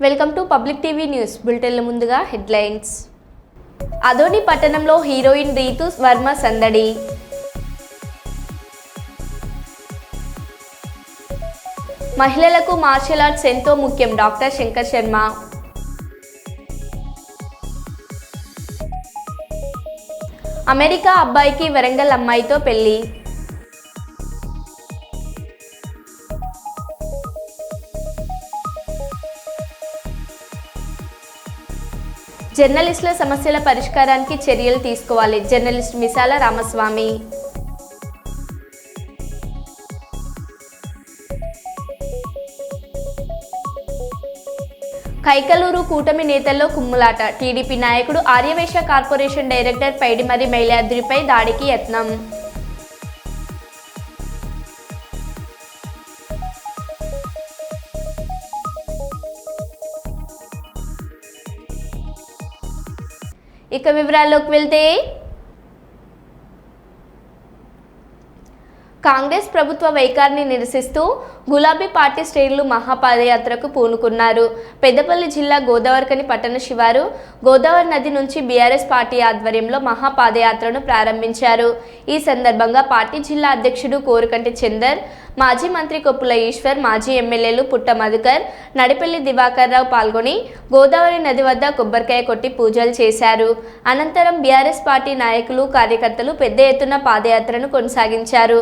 Welcome to public TV news బులెటిన్ల ముందుగా headlines. Adoni పట్టణంలో హీరోయిన్ రీతు వర్మ సందడి. మహిళలకు మార్షల్ ఆర్ట్స్ ఎంతో ముఖ్యం డాక్టర్ శంకర్ శర్మ. అమెరికా అబ్బాయికి వరంగల్ అమ్మాయితో పెళ్లి. జర్నలిస్టుల సమస్యల పరిష్కారానికి చర్యలు తీసుకోవాలి జర్నలిస్ట్ మిసాల రామస్వామి. కైకలూరు కూటమి నేతల్లో కుమ్ములాట. టీడీపీ నాయకుడు ఆర్యవైశ్య కార్పొరేషన్ డైరెక్టర్ పైడిమర్రి మైలాద్రిపై దాడికి యత్నం. ఇక వివరాల్లోకి వెళ్తే, కాంగ్రెస్ ప్రభుత్వ వైఖరిని నిరసిస్తూ గులాబీ పార్టీ శ్రేణులు మహాపాదయాత్రకు పూనుకున్నారు. పెద్దపల్లి జిల్లా గోదావరికని పట్టణ శివారు గోదావరి నది నుంచి బీఆర్ఎస్ పార్టీ ఆధ్వర్యంలో మహాపాదయాత్రను ప్రారంభించారు. ఈ సందర్భంగా పార్టీ జిల్లా అధ్యక్షుడు కోరుకంటి చందర్, మాజీ మంత్రి కొప్పుల ఈశ్వర్, మాజీ ఎమ్మెల్యేలు పుట్ట మధుకర్, నడిపెల్లి దివాకర్ రావు పాల్గొని గోదావరి నది వద్ద కొబ్బరికాయ కొట్టి పూజలు చేశారు. అనంతరం బీఆర్ఎస్ పార్టీ నాయకులు, కార్యకర్తలు పెద్ద ఎత్తున పాదయాత్రను కొనసాగించారు.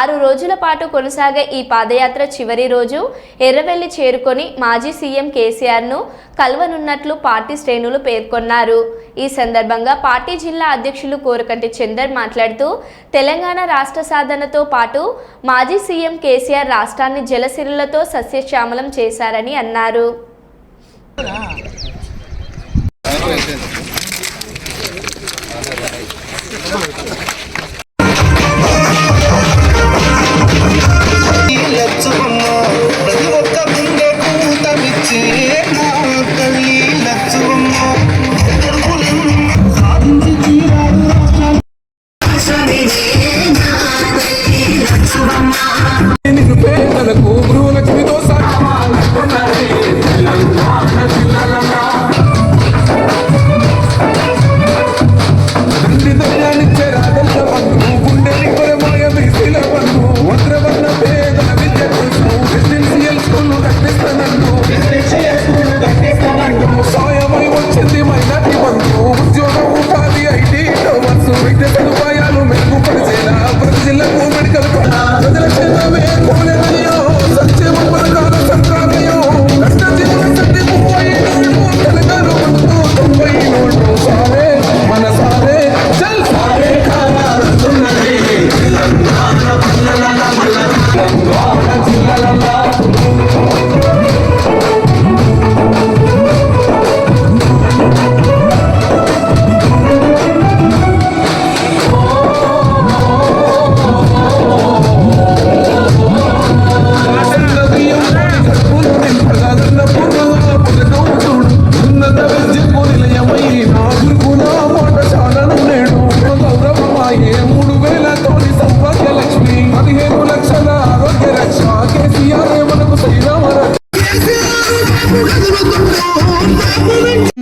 6 రోజుల పాటు కొనసాగే ఈ పాదయాత్ర చివరి రోజు ఎర్రవెల్లి చేరుకొని మాజీ సీఎం కేసీఆర్ను కలవనున్నట్లు పార్టీ శ్రేణులు పేర్కొన్నారు. ఈ సందర్భంగా పార్టీ జిల్లా అధ్యక్షులు కోరుకంటి చందర్ మాట్లాడుతూ, తెలంగాణ రాష్ట్ర సాధనతో పాటు మాజీ సీఎం కేసీఆర్ రాష్ట్రాన్ని జలసిరులతో సస్యశ్యామలం చేశారని అన్నారు.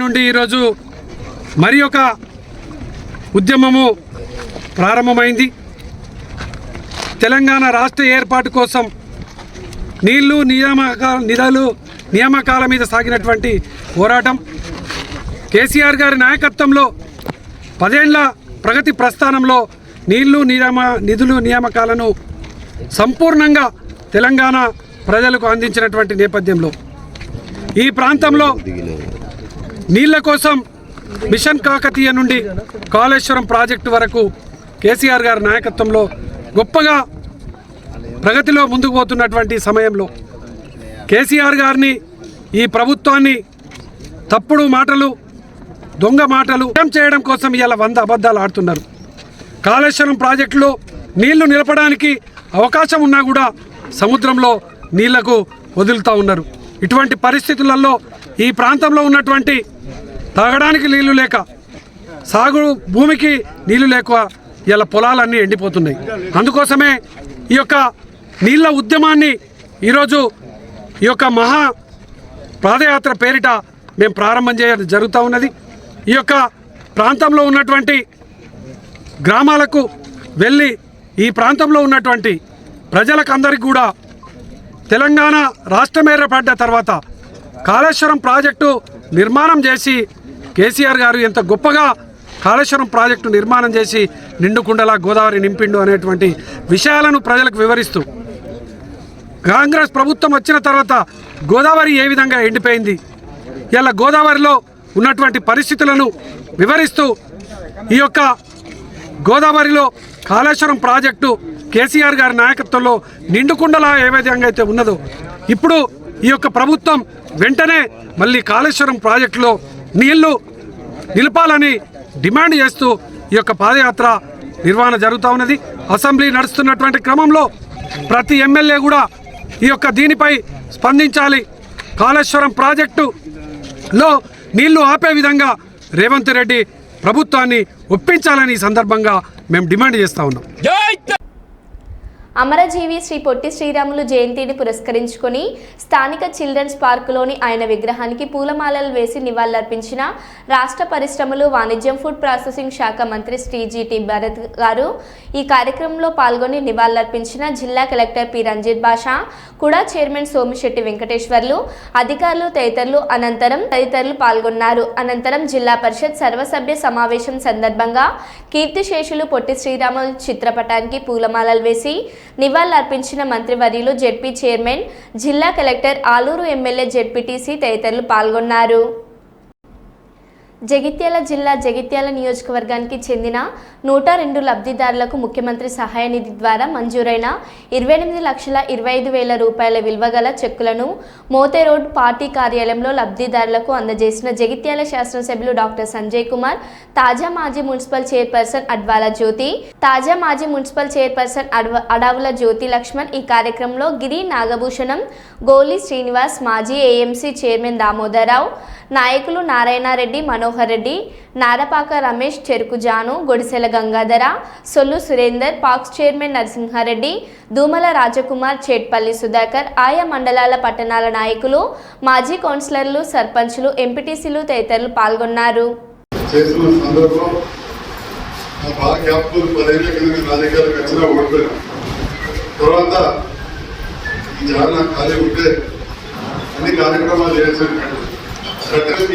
నుండి ఈరోజు మరి ఒక ఉద్యమము ప్రారంభమైంది. తెలంగాణ రాష్ట్ర ఏర్పాటు కోసం నిధులు నియామకాల మీద సాగినటువంటి పోరాటం. కేసీఆర్ గారి నాయకత్వంలో 10 ఏళ్ల ప్రగతి ప్రస్థానంలో నిధులు నియామకాలను సంపూర్ణంగా తెలంగాణ ప్రజలకు అందించినటువంటి నేపథ్యంలో ఈ ప్రాంతంలో నీళ్ల కోసం మిషన్ కాకతీయ నుండి కాళేశ్వరం ప్రాజెక్టు వరకు కేసీఆర్ గారి నాయకత్వంలో గొప్పగా ప్రగతిలో ముందుకు పోతున్నటువంటి సమయంలో కేసీఆర్ గారిని, ఈ ప్రభుత్వాన్ని తప్పుడు మాటలు, దొంగ మాటలు చేయడం కోసం ఇలా 100 అబద్ధాలు ఆడుతున్నారు. కాళేశ్వరం ప్రాజెక్టులో నీళ్లు నిలపడానికి అవకాశం ఉన్నా కూడా సముద్రంలో నీళ్లకు వదులుతూ ఉన్నారు. ఇటువంటి పరిస్థితులలో ఈ ప్రాంతంలో ఉన్నటువంటి తాగడానికి నీళ్లు లేక, సాగు భూమికి నీళ్లు లేక ఇలా పొలాలన్నీ ఎండిపోతున్నాయి. అందుకోసమే ఈ యొక్క నీళ్ల ఉద్యమాన్ని ఈరోజు ఈ యొక్క మహా పాదయాత్ర పేరిట మేము ప్రారంభం చేయడం జరుగుతూ ఉన్నది. ఈ యొక్క ప్రాంతంలో ఉన్నటువంటి గ్రామాలకు వెళ్ళి ఈ ప్రాంతంలో ఉన్నటువంటి ప్రజలకందరికీ కూడా తెలంగాణ రాష్ట్రం ఏర్పడ్డ తర్వాత కాళేశ్వరం ప్రాజెక్టు నిర్మాణం చేసి కేసీఆర్ గారు ఎంత గొప్పగా కాళేశ్వరం ప్రాజెక్టు నిర్మాణం చేసి నిండుకుండలా గోదావరి నింపిండు అనేటువంటి విషయాలను ప్రజలకు వివరిస్తూ కాంగ్రెస్ ప్రభుత్వం వచ్చిన తర్వాత గోదావరి ఏ విధంగా ఎండిపోయింది, ఇలా గోదావరిలో ఉన్నటువంటి పరిస్థితులను వివరిస్తూ ఈ యొక్క గోదావరిలో కాళేశ్వరం ప్రాజెక్టు కేసీఆర్ గారి నాయకత్వంలో నిండుకుండలా ఏ విధంగా అయితే ఉన్నదో ఇప్పుడు ఈ యొక్క ప్రభుత్వం వెంటనే మళ్ళీ కాళేశ్వరం ప్రాజెక్టులో నీళ్లు నిలపాలని డిమాండ్ చేస్తూ ఈ యొక్క పాదయాత్ర నిర్వహణ జరుగుతూ ఉన్నది. అసెంబ్లీ నడుస్తున్నటువంటి క్రమంలో ప్రతి ఎమ్మెల్యే కూడా ఈ యొక్క దీనిపై స్పందించాలి. కాళేశ్వరం ప్రాజెక్టులో నీళ్లు ఆపే విధంగా రేవంత్ రెడ్డి ప్రభుత్వాన్ని ఒప్పించాలని ఈ సందర్భంగా మేము డిమాండ్ చేస్తూ ఉన్నాం. అమరజీవి శ్రీ పొట్టి శ్రీరాములు జయంతిని పురస్కరించుకొని స్థానిక చిల్డ్రన్స్ పార్కులోని ఆయన విగ్రహానికి పూలమాలలు వేసి నివాళులర్పించిన రాష్ట్ర పరిశ్రమలు వాణిజ్యం ఫుడ్ ప్రాసెసింగ్ శాఖ మంత్రి శ్రీ జీటీ భరత్ గారు. ఈ కార్యక్రమంలో పాల్గొని నివాళులర్పించిన జిల్లా కలెక్టర్ పి రంజిత్ బాషా, కూడా చైర్మన్ సోమిశెట్టి వెంకటేశ్వర్లు, అధికారులు తదితరులు పాల్గొన్నారు. అనంతరం జిల్లా పరిషత్ సర్వసభ్య సమావేశం సందర్భంగా కీర్తిశేషులు పొట్టి శ్రీరాములు చిత్రపటానికి పూలమాలలు వేసి నివాళులర్పించిన మంత్రివర్యులు, జెడ్పీ చైర్మన్, జిల్లా కలెక్టర్, ఆలూరు ఎమ్మెల్యే, జెడ్పీటీసీ తదితరులు పాల్గొన్నారు. జగిత్యాల జిల్లా జగిత్యాల నియోజకవర్గానికి చెందిన 102 లబ్ధిదారులకు ముఖ్యమంత్రి సహాయ నిధి ద్వారా మంజూరైన 28,25,000 రూపాయల విలువ గల చెక్కులను మోతే రోడ్ పార్టీ కార్యాలయంలో లబ్ధిదారులకు అందజేసిన జగిత్యాల శాసనసభ్యులు డాక్టర్ సంజయ్ కుమార్, తాజా మాజీ మున్సిపల్ చైర్పర్సన్ అడ్వాల జ్యోతి, తాజా మాజీ మున్సిపల్ చైర్పర్సన్ అడావుల జ్యోతి లక్ష్మణ్. ఈ కార్యక్రమంలో గిరి నాగభూషణం, గోలి శ్రీనివాస్, మాజీ ఏఎంసీ చైర్మన్ దామోదరరావు, నాయకులు నారాయణరెడ్డి, మనోహర్ రెడ్డి, నారపాక రమేష్, చెరుకు జాను, గొడిసెల గంగాధర, సొల్లు సురేందర్, పాక్స్ చైర్మన్ నరసింహారెడ్డి, దూమల రాజకుమార్, చేట్పల్లి సుధాకర్, ఆయా మండలాల పట్టణాల నాయకులు, మాజీ కౌన్సిలర్లు, సర్పంచ్లు, ఎంపీటీసీలు తదితరులు పాల్గొన్నారు.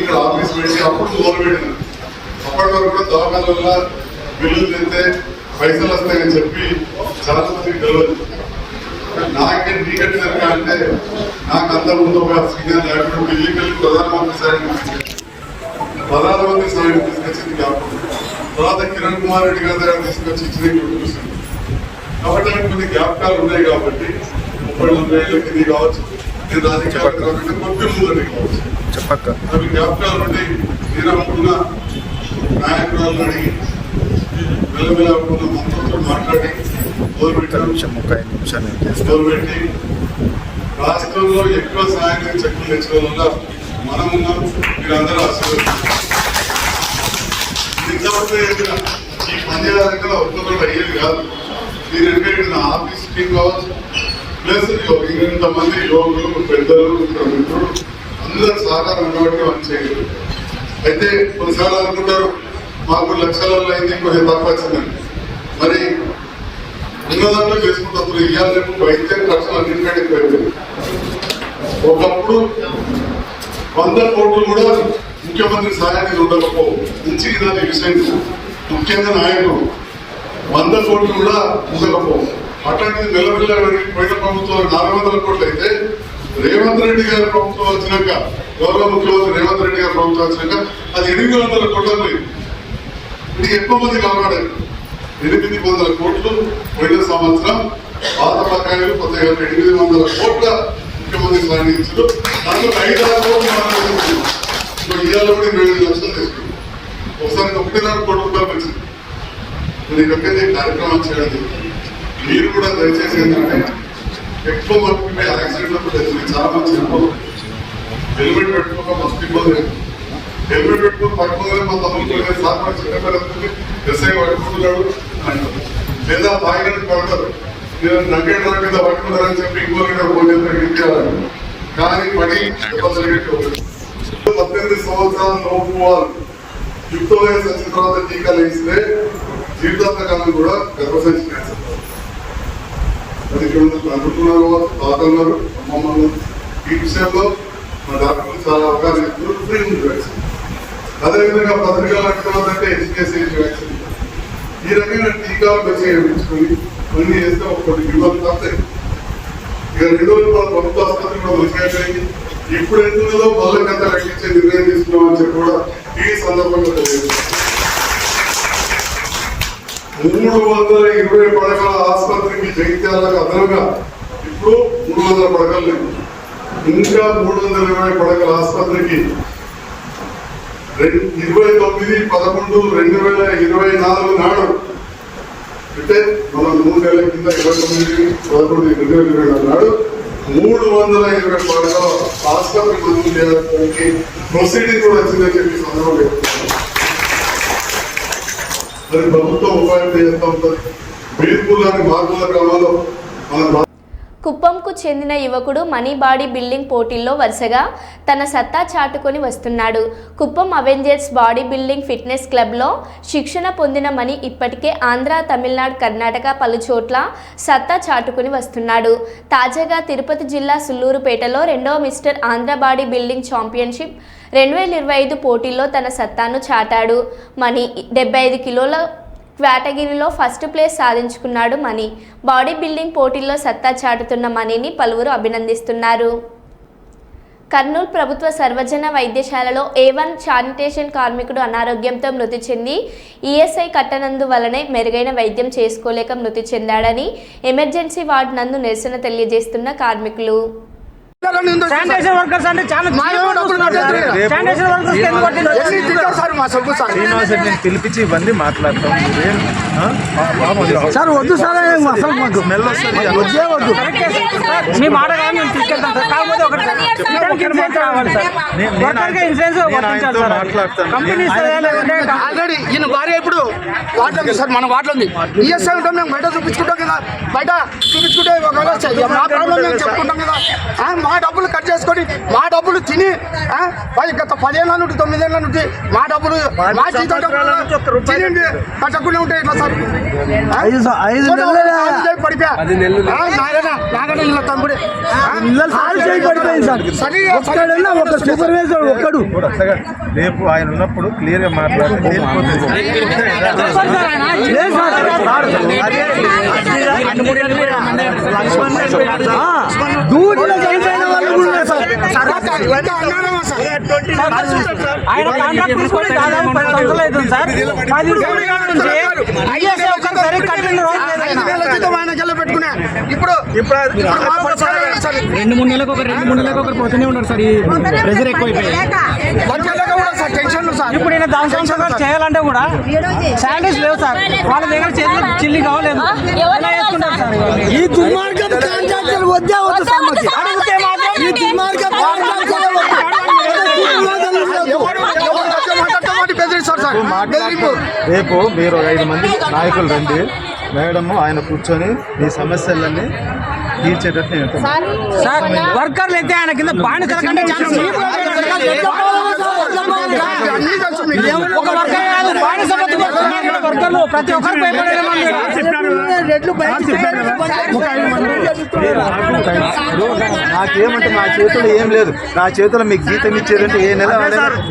ఇక్కడ ఆఫీస్ పెట్టి అప్పుడు మొదలుపెట్టిన అప్పటి వరకు కూడా దవాఖాన వల్ల బిల్లులు తింటే పైసలు వస్తాయని చెప్పి చాలా మందికి తెలియదు. నాకే నీకంటే అంటే నాకు అంత ముందు ఒక సీనియర్ నాయకుడు ఢిల్లీకి వెళ్ళి ప్రధానమంత్రి సాయం తీసుకొచ్చింది కాకుండా తర్వాత కిరణ్ కుమార్ రెడ్డి గారి దగ్గర తీసుకొచ్చి ఇచ్చింది చూస్తుంది. కాబట్టి నాకు కొన్ని జ్ఞాపకాలు ఉన్నాయి కాబట్టి 30 ఏళ్ళ కింది కావచ్చు, నేను రాజకీయాలు కావచ్చు, కొద్ది ముందు కావచ్చు, అవి జ్ఞాపకాలు నుండి తీరమున్న నాయకురాలను అడిగి వెలవెలకున్న మంత్రులతో మాట్లాడి మొదలుపెట్టి రాష్ట్రంలో ఎక్కువ సహాయం చెక్కులు తెచ్చడం వల్ల మనం ఉన్నాం. మీరందరూ ఆశీర్వదించారు. ఈ పంచాయతీ ఒక్కొక్కరు అయ్యేది కాదు. మీరు ఎందుకంటే ఆఫీస్ టీం కావచ్చు, ప్లస్ ఇంతమంది యువకులు, పెద్దలు, మిత్రులు అందరూ సహకారం ఉండబట్టి మనం చేయగలరు. అయితే కొన్నిసార్లు అనుకుంటారు మాకు లక్షలలో అయింది, కొంచెం తక్కువ వచ్చిందని. మరి ఉన్నదాంట్లో చేసుకుంటారు. ఇవాళ రేపు వైద్యం ఖర్చులు అన్నింటికంటే ఎక్కువైపోయింది. ఒకప్పుడు 100 కోట్లు కూడా ముఖ్యమంత్రి సహాయానికి ఉండకపోవు. మంచి దాని విషయం ముఖ్యంగా నాయకులు 100 కోట్లు కూడా ఉండకపోవు. అట్లాంటిది మెల్లమెల్ల పోయిన ప్రభుత్వం 400 కోట్లు అయితే రేవంత్ రెడ్డి గారి ప్రభుత్వం వచ్చినాక, గౌరవ ముఖ్యమంత్రి రేవంత్ రెడ్డి గారి ప్రభుత్వం వచ్చినాక అది 800 కోట్లు పోయింది. ఇది ఎక్కువ మంది కాపాడారు. 800 కోట్లు పోయిన సంవత్సరం, పాత బకాయిలు కొత్తగా 800 కోట్ల ముఖ్యమంత్రి సాధించారు. దాంట్లో 5-6 కోట్లు ఇవాళ కూడా 25 లక్షలు తీసుకున్నాం. ఒకసారి 1.5 కోట్ల రూపాయలు వచ్చింది. మరి ఇక్కడికైతే కార్యక్రమం చేయడం మీరు కూడా దయచేసి ఏంటంటే ఎక్కువ మంది యాక్సిడెంట్ చాలా మంది చనిపోతుంది. హెల్మెట్ పెట్టుకోక మస్తు ఇబ్బంది. హెల్మెట్ పెట్టుకుని పట్టుకోగానే మా తమ్ముడు సార్ చిన్నపిల్లలు ఎస్ఐ పట్టుకుంటున్నాడు అంటారు, లేదా తాగినట్టు పడతారు. నేను నగ్గేట కింద పట్టుకున్నారని చెప్పి ఇంకో ఫోన్ చేస్తారు. కానీ పడి 18 సంవత్సరాల లోపు వాళ్ళు యుక్త వయసు వచ్చిన తర్వాత టీకాలు వేస్తే జీవితాంతకాలం కూడా గర్భసంచి క్యాన్సర్. అది అనుకుంటున్నారు తాతన్నారు అమ్మమ్మలు ఈ విషయంలో మా డాక్టర్లు చాలా అవగాహన ఇస్తున్నారు. ఫ్రీ ఉంది వ్యాక్సిన్. అదేవిధంగా పత్రికలు అంటే ఎడ్యుకేషన్ వ్యాక్సిన్. ఈ రకమైన టీకాలు వేయించుకొని అన్ని చేస్తే ఒకటి విలువలు తప్పుతాయి. ఇక 2 రోజులు ప్రభుత్వ ఆసుపత్రి కూడా మంచిగా అయిపోయింది. ఇప్పుడు ఎందులో మళ్ళీ కథ రక్షించే నిర్ణయం తీసుకున్నామని చెప్పి కూడా ఈ సందర్భంగా తెలియజేస్తాం. 320 పడకల ఆసుపత్రికి జగిత్యాలకు అదనంగా ఇప్పుడు 300 పడకలు లేవు. ఇంకా 320 పడకల ఆసుపత్రికి 29/11/2024 నాడు అంటే మనం 3 నెలల కింద 29/11/2024 నాడు 320 పడకల ఆసుపత్రి మంజూరు చేయడానికి ప్రొసీడింగ్ కూడా వచ్చిందని చెప్పి సందర్భంగా మరి ప్రభుత్వం ఉపాయం చేస్తూ ఉంటుంది. వీర్పూర్లోని మార్పుల క్రమంలో మన కుప్పంకు చెందిన యువకుడు మనీ బాడీ బిల్డింగ్ పోటీల్లో వరుసగా తన సత్తా చాటుకొని వస్తున్నాడు. Kuppam Avengers body building fitness క్లబ్లో శిక్షణ పొందిన మనీ ఇప్పటికే ఆంధ్ర, తమిళనాడు, కర్ణాటక పలు చోట్ల సత్తా చాటుకొని వస్తున్నాడు. తాజాగా తిరుపతి జిల్లా సుల్లూరుపేటలో 2వ mister Andhra body building championship 2025 పోటీల్లో తన సత్తాను చాటాడు. మనీ 75 కిలోల కేటగిరీలో ఫస్ట్ ప్లేస్ సాధించుకున్నాడు. మనీ బాడీ బిల్డింగ్ పోటీల్లో సత్తా చాటుతున్న మనీని పలువురు అభినందిస్తున్నారు. కర్నూలు ప్రభుత్వ సర్వజన వైద్యశాలలో A1 శానిటేషన్ కార్మికుడు అనారోగ్యంతో మృతి చెంది ఈఎస్ఐ కట్టనందువలనే మెరుగైన వైద్యం చేసుకోలేక మృతి చెందాడని ఎమర్జెన్సీ వార్డు నందు నిరసన తెలియజేస్తున్న కార్మికులు. శానిటేషన్ వర్కర్స్ అంటే చాలా శానిటేషన్ వర్కర్స్ పిలిపించి ఇవన్నీ మాట్లాడతాం సార్. వద్దు సార్, స్మెల్ వస్తుంది. వద్దు మీ మాట కానీ మేము తీసుకెళ్తాం సార్. కాకపోతే ఆల్రెడీ ఈయన భార్య ఇప్పుడు వాటిలో ఉంది సార్, మన వాటిలో ఉంది. ఈఎస్ఐ ఉంటాం మేము బయట చూపించుకుంటాం కదా, బయట చూపించుకుంటే ఒకవేళ మా ప్రాబ్లం మేము చెప్పుకుంటాం కదా. మా డబ్బులు కట్ చేసుకొని మా డబ్బులు తిని గత 10 ఏళ్ళ నుండి 9 ఏళ్ళ నుండి మా డబ్బులు మా జీతం తినండి కట్టకుండా ఉంటాయి ఇట్లా సార్. పడిపోయా నాగన ఇలా తమ్ముడు సూపర్వైజర్ ఒక్కడు. రేపు ఆయన ఉన్నప్పుడు క్లియర్ గా మాట్లాడుతుంది. ఆయన కాంట్రాక్ట్ తీసుకొని దాదాపు 10 సంవత్సరాలు అవుతుంది సార్. 10 సంవత్సరాల నుంచి ఐఎస్ఐ ఒక్కసారి కట్టిన రోజు పెట్టుకున్నా. ఇప్పుడు 2-3 నెలలకు ఒకరు పోతూనే ఉన్నారు సార్. ఈ ప్రెజర్ ఎక్కువైపోయింది. ఇప్పుడు ఈయన దాని సంవత్సరాలు చేయాలంటే కూడా శాలరీస్ లేవు సార్. వాళ్ళ దగ్గర చేతులు చిల్లి కావలేదు. ఎలా వేసుకుంటారు సార్? ఈ దుర్మార్గం కాంట్రాక్టర్ వద్దే వద్దు సార్. అడిగితే మాత్రం ఈ దుర్మార్గం రేపు మీరు 5 మంది నాయకులు రండి మేడం, ఆయన కూర్చొని ఈ సమస్యలన్నీ తీర్చేటట్టు సార్. వర్కర్లు అయితే ఆయన కింద బానిసల కంటే వర్కర్లు ప్రతి ఒక్కరు నాకేమంటే నా చేతుల్లో ఏం లేదు. నా చేతుల్లో మీకు జీతం ఇచ్చేదంటే ఏ నెల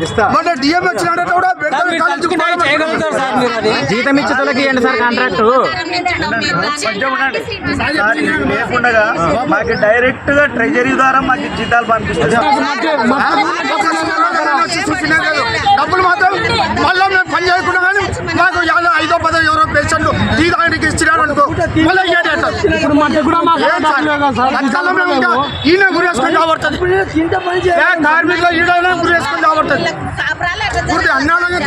ఇస్తా. జీతం ఇచ్చేతలకి ఏంటి సార్ కాంట్రాక్ట్ లేకుండా మాకు డైరెక్ట్ గా ట్రెజరీ ద్వారా మాకు జీతాలు పంపిస్తారు. డబ్బులు మాత్రం మళ్ళీ మేము పని చేయకుండా కానీ మాకు 5-10 ఎవరో పేషెంట్లు తీదానికి ఇచ్చినారు అనుకో మళ్ళీ ఈయన గురేసుకొని కాబడుతుంది. కార్మికులు ఈడైనా గురేసుకొని కాబడుతుంది. అన్నాలంగా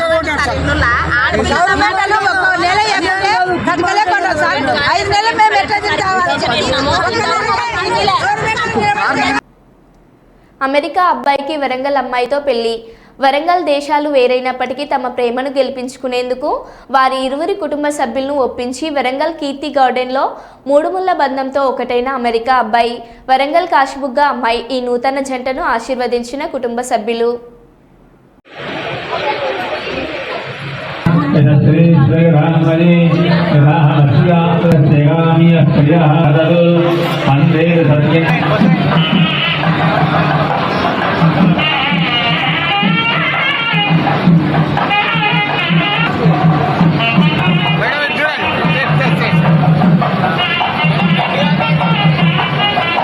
అమెరికా అబ్బాయికి వరంగల్ అమ్మాయితో పెళ్లి. వరంగల్ దేశాలు వేరైనప్పటికీ తమ ప్రేమను గెలిపించుకునేందుకు వారి ఇరువురి కుటుంబ సభ్యులను ఒప్పించి వరంగల్ కీర్తి గార్డెన్లో 3 ముళ్ల బంధంతో ఒకటైన అమెరికా అబ్బాయి, వరంగల్ కాశీబుగ్గ అమ్మాయి ఈ నూతన జంటను ఆశీర్వదించిన కుటుంబ సభ్యులు.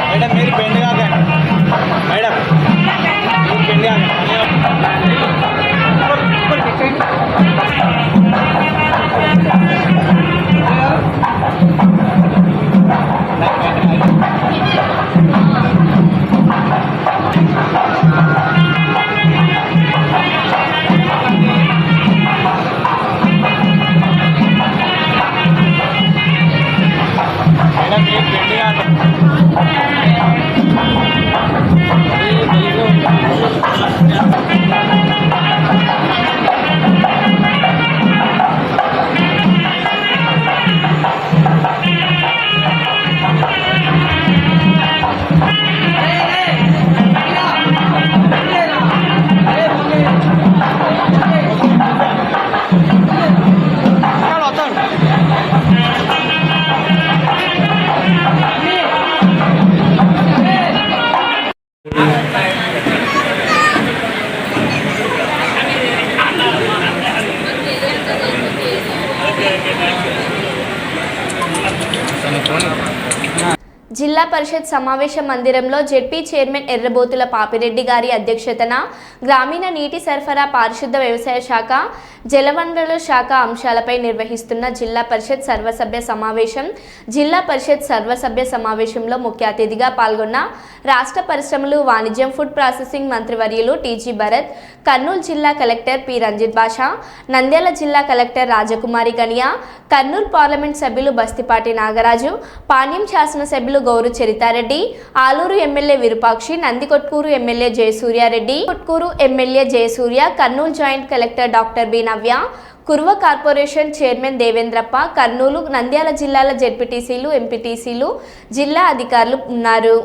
मैडम मेरी पेंडिंग आ गया मैडम मेरी पेंडिंग आ मैडम मेरी पेंडिंग आ జిల్లా పరిషత్ సమావేశ మందిరంలో జెడ్పీ చైర్మన్ ఎర్రబోతుల పాపిరెడ్డి గారి అధ్యక్షతన గ్రామీణ నీటి సరఫరా, పారిశుద్ధ వ్యవసాయ శాఖ, జలవనరుల శాఖ అంశాలపై నిర్వహిస్తున్న జిల్లా పరిషత్ సర్వసభ్య సమావేశం. జిల్లా పరిషత్ సర్వసభ్య సమావేశంలో ముఖ్య అతిథిగా పాల్గొన్న రాష్ట్ర పరిశ్రమలు, వాణిజ్యం, ఫుడ్ ప్రాసెసింగ్ మంత్రివర్యులు టీజీ భరత్, కర్నూలు జిల్లా కలెక్టర్ పి రంజిత్ బాషా, నంద్యాల జిల్లా కలెక్టర్ రాజకుమారి గనియా, కర్నూలు పార్లమెంట్ సభ్యులు బస్తిపాటి నాగరాజు, పాణ్యం శాసనసభ్యులు Gowru Charitha Reddy, Aluru MLA Virupakshi, Nandikotkur MLA Jayasurya Reddy, Kotkur MLA Jayasurya, Kurnool joint collector doctor B Navya, Kurva corporation chairman Devendrappa, Kurnool, Nandyal జిల్లాల జెడ్పీటీసీలు, ఎంపీటీసీలు, జిల్లా అధికారులు ఉన్నారు.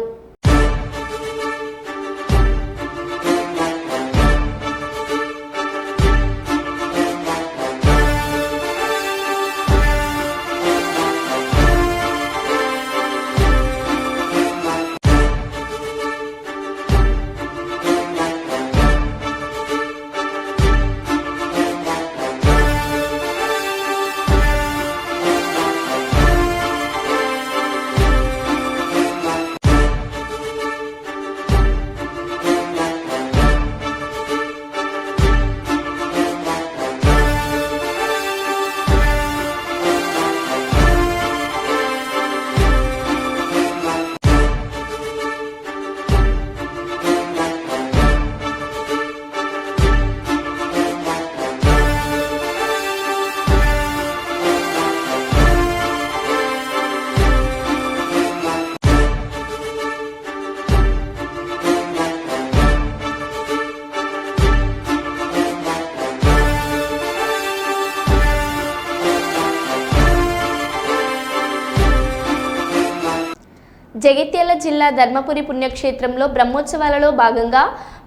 జగిత్యాల జిల్లా ధర్మపురి పుణ్యక్షేత్రంలో బ్రహ్మోత్సవాలలో భాగంగా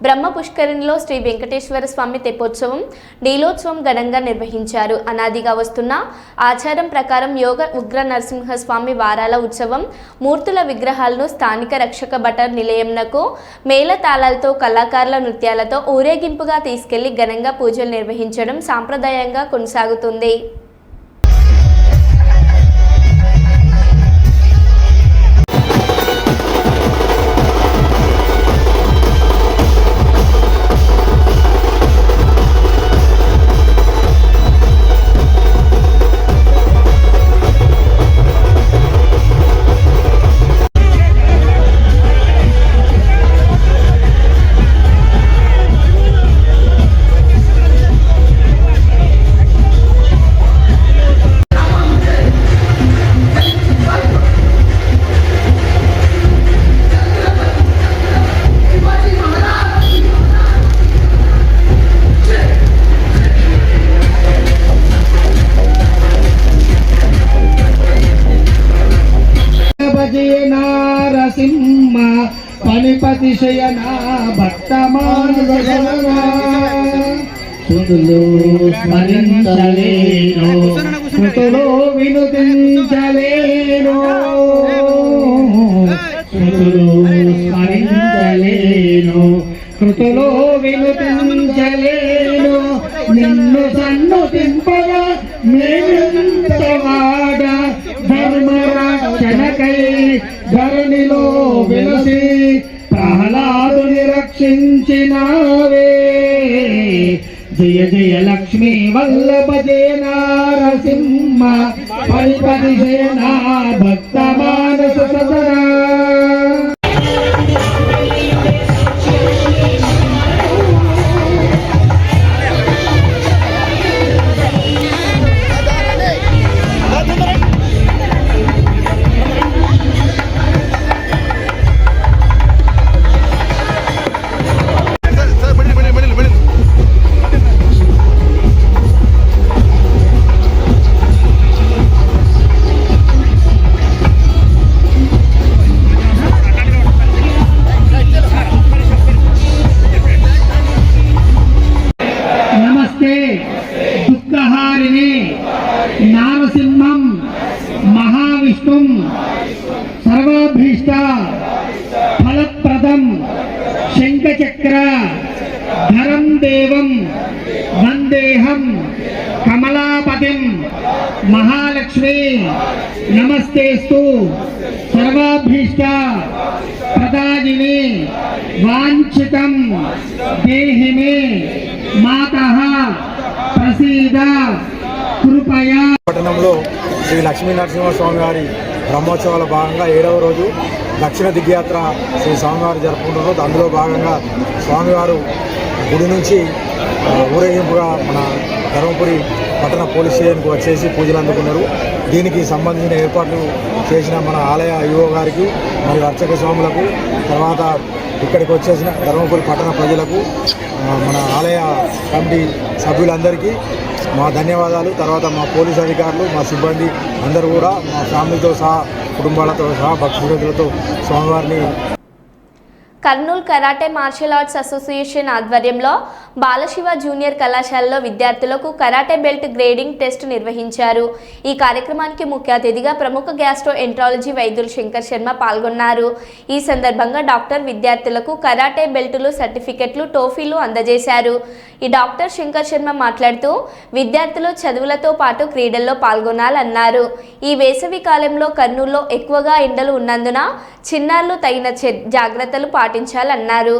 బ్రహ్మ పుష్కరిణిలో శ్రీ వెంకటేశ్వర స్వామి తెప్పోత్సవం, నీలోత్సవం ఘనంగా నిర్వహించారు. అనాదిగా వస్తున్న ఆచారం ప్రకారం యోగ ఉగ్ర నరసింహస్వామి వారాల ఉత్సవం మూర్తుల విగ్రహాలను స్థానిక రక్షక భటర్ నిలయంనకు మేళతాళాలతో, కళాకారుల నృత్యాలతో ఊరేగింపుగా తీసుకెళ్లి ఘనంగా పూజలు నిర్వహించడం సాంప్రదాయంగా కొనసాగుతుంది. పనిపతి శయనా భక్తమానసగణనా శృతులు స్మరించలేను శృతులు వినుతించలేను శృతులు స్మరించలేను కృతులో వినుతించలేను నిన్ను సన్నుతింపగా నేనెంతవాడ ధర్మరక్షణకై ధరణిలో వెలసి ప్రహ్లాదుని రక్షించినావే జయ జయ లక్ష్మీ వల్లభ జయ నారసింహ పరిపరి జయనా భక్త మానస సదనా దుఃఖహారిణి నారసింహం మహావిష్ణుం సర్వాభీష్ట ఫలప్రదం శంఖచక్ర ధరం దేవం వందేహం కమలాపతిం మహాలక్ష్మి నమస్తేస్తు సర్వాభీష్ట ప్రదాయిని వాంఛితం దేహి మే మాతః ప్రసీద కృపయా. పట్టణంలో శ్రీ లక్ష్మీ నరసింహస్వామి వారి బ్రహ్మోత్సవాల భాగంగా 7వ రోజు దక్షిణ దిగ్యాత్ర శ్రీ స్వామివారు జరుపుకుంటున్నారు. అందులో భాగంగా స్వామివారు గుడి నుంచి ఊరేగింపుగా మన ధర్మపురి పట్టణ పోలీస్ స్టేషన్కు వచ్చేసి పూజలు అందుకున్నారు. దీనికి సంబంధించిన ఏర్పాట్లు చేసిన మన ఆలయ ఈవో గారికి మరియు అర్చక స్వాములకు, తర్వాత ఇక్కడికి వచ్చేసిన ధర్మపురి పట్టణ ప్రజలకు, మన ఆలయ కమిటీ సభ్యులందరికీ మా ధన్యవాదాలు. తర్వాత మా పోలీస్ అధికారులు, మా సిబ్బంది అందరూ కూడా మా ఫ్యామిలీతో సహా, కుటుంబాలతో సహా, భక్తులతో స్వామివారిని. Kurnool karate martial arts association ఆధ్వర్యంలో బాలశివ జూనియర్ కళాశాలలో విద్యార్థులకు కరాటే బెల్ట్ గ్రేడింగ్ టెస్ట్ నిర్వహించారు. ఈ కార్యక్రమానికి ముఖ్య అతిథిగా ప్రముఖ గ్యాస్ట్రో ఎంట్రాలజీ వైద్యులు శంకర్ శర్మ పాల్గొన్నారు. ఈ సందర్భంగా డాక్టర్ విద్యార్థులకు కరాటే బెల్టులు, సర్టిఫికెట్లు, టోఫీలు అందజేశారు. ఈ డాక్టర్ శంకర్ శర్మ మాట్లాడుతూ విద్యార్థులు చదువులతో పాటు క్రీడల్లో పాల్గొనాలన్నారు. ఈ వేసవి కాలంలో కర్నూలులో ఎక్కువగా ఎండలు ఉన్నందున చిన్నారులు తగిన జాగ్రత్తలు పాటించాలన్నారు.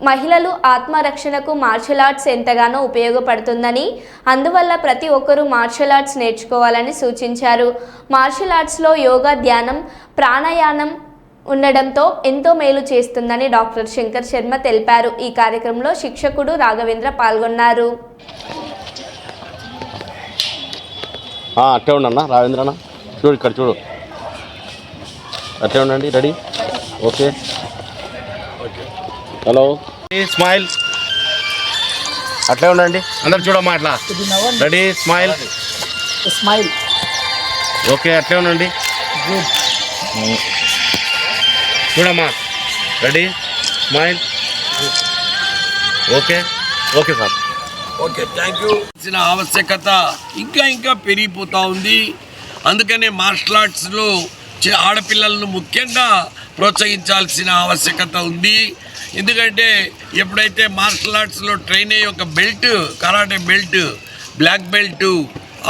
మహిళలు ఆత్మరక్షణకు మార్షల్ ఆర్ట్స్ ఎంతగానో ఉపయోగపడుతుందని, అందువల్ల ప్రతి ఒక్కరూ మార్షల్ ఆర్ట్స్ నేర్చుకోవాలని సూచించారు. మార్షల్ ఆర్ట్స్లో యోగా, ధ్యానం, ప్రాణాయామం ఉండడంతో ఎంతో మేలు చేస్తుందని డాక్టర్ శంకర్ శర్మ తెలిపారు. ఈ కార్యక్రమంలో శిక్షకుడు రాఘవేంద్ర పాల్గొన్నారు. అట్టే ఉండన్నా రావేంద్రనా, చూడు ఇక్కడ చూడు, అట్టే ఉండండి. రెడీ, ఓకే, హలో, స్మైల్, అట్లే ఉండండి అందరు చూడమ్మా, అట్లా రెడీ, స్మైల్, స్మైల్, ఓకే, అట్లే ఉండండి, చూడమ్మా, ready, smile, okay, okay sir, okay, thank you. ఆవశ్యకత ఇంకా పెరిగిపోతూ ఉంది. అందుకనే మార్షల్ ఆర్ట్స్లో ఆడపిల్లలను ముఖ్యంగా ప్రోత్సహించాల్సిన ఆవశ్యకత ఉంది. ఎందుకంటే ఎప్పుడైతే మార్షల్ ఆర్ట్స్లో ట్రైన్ అయ్యే ఒక belt, karate belt, black belt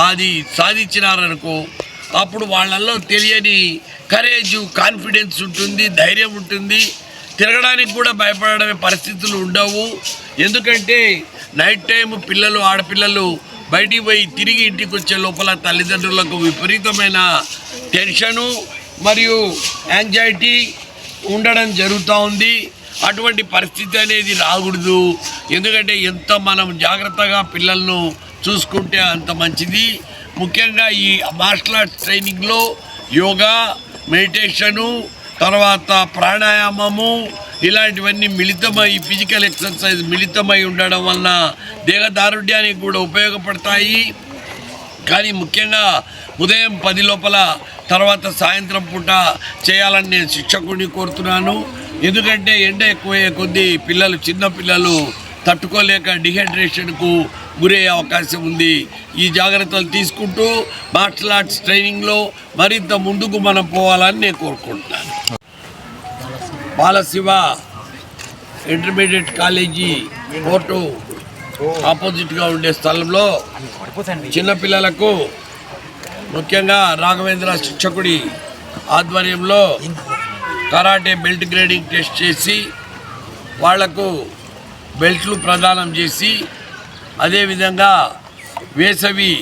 అది సాధించినారనుకో, అప్పుడు వాళ్ళల్లో తెలియని కరేజ్, కాన్ఫిడెన్స్ ఉంటుంది, ధైర్యం ఉంటుంది. తిరగడానికి కూడా భయపడమే పరిస్థితులు ఉండవు. ఎందుకంటే నైట్ టైం పిల్లలు, ఆడపిల్లలు బయటికి పోయి తిరిగి ఇంటికి వచ్చే లోపల తల్లిదండ్రులకు విపరీతమైన టెన్షను మరియు యాంగ్జైటీ ఉండడం జరుగుతూ ఉంది. అటువంటి పరిస్థితి అనేది రాకూడదు. ఎందుకంటే ఎంత మనం జాగ్రత్తగా పిల్లలను చూసుకుంటే అంత మంచిది. ముఖ్యంగా ఈ మార్షల్ ఆర్ట్స్ ట్రైనింగ్లో యోగా, మెడిటేషను, తర్వాత ప్రాణాయామము ఇలాంటివన్నీ మిళితమై, ఫిజికల్ ఎక్సర్సైజ్ మిళితమై ఉండడం వలన దేహదారుఢ్యానికి కూడా ఉపయోగపడతాయి. కానీ ముఖ్యంగా ఉదయం 10 లోపల, తర్వాత సాయంత్రం పూట చేయాలని నేను శిక్షకుడిని కోరుతున్నాను. ఎందుకంటే ఎండ ఎక్కువయ్యే కొద్దీ చిన్న పిల్లలు తట్టుకోలేక డిహైడ్రేషన్కు గురయ్యే అవకాశం ఉంది. ఈ జాగ్రత్తలు తీసుకుంటూ మార్షల్ ఆర్ట్స్ ట్రైనింగ్లో మరింత ముందుకు మనం పోవాలని నేను కోరుకుంటున్నాను. బాలశివ ఇంటర్మీడియట్ కాలేజీ కోర్టు ఆపోజిట్గా ఉండే స్థలంలో చిన్నపిల్లలకు ముఖ్యంగా రాఘవేంద్ర శిక్షకుడి ఆధ్వర్యంలో కరాటే బెల్ట్ గ్రేడింగ్ టెస్ట్ చేసి వాళ్లకు బెల్ట్లు ప్రదానం చేసి, అదేవిధంగా వేసవి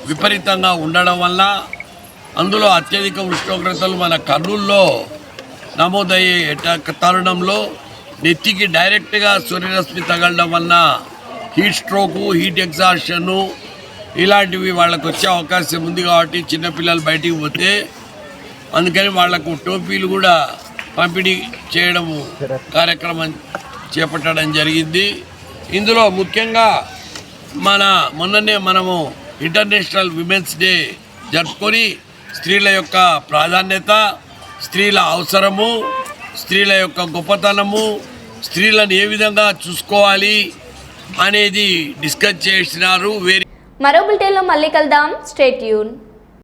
విపరీతంగా ఉండడం వల్ల అందులో అత్యధిక ఉష్ణోగ్రతలు మన కర్నూలులో నమోదయ్యే తరుణంలో నెత్తికి డైరెక్ట్గా సూర్యరశ్మి తగలడం వలన హీట్ స్ట్రోకు, హీట్ ఎగ్జాస్షను ఇలాంటివి వాళ్ళకు వచ్చే అవకాశం ఉంది. కాబట్టి చిన్నపిల్లలు బయటికి పోతే అందుకని వాళ్లకు టోపీలు కూడా పంపిణీ చేయడము కార్యక్రమం చేపట్టడం జరిగింది. ఇందులో ముఖ్యంగా మొన్ననే మనము ఇంటర్నేషనల్ విమెన్స్ డే జరుపుకొని స్త్రీల యొక్క ప్రాధాన్యత, స్త్రీల అవసరము, స్త్రీల యొక్క గొప్పతనము, స్త్రీలను ఏ విధంగా చూసుకోవాలి అనేది డిస్కస్ చేసినారు. మరో బులెటిన్లో మళ్ళీ కలుద్దాం. Stay tune.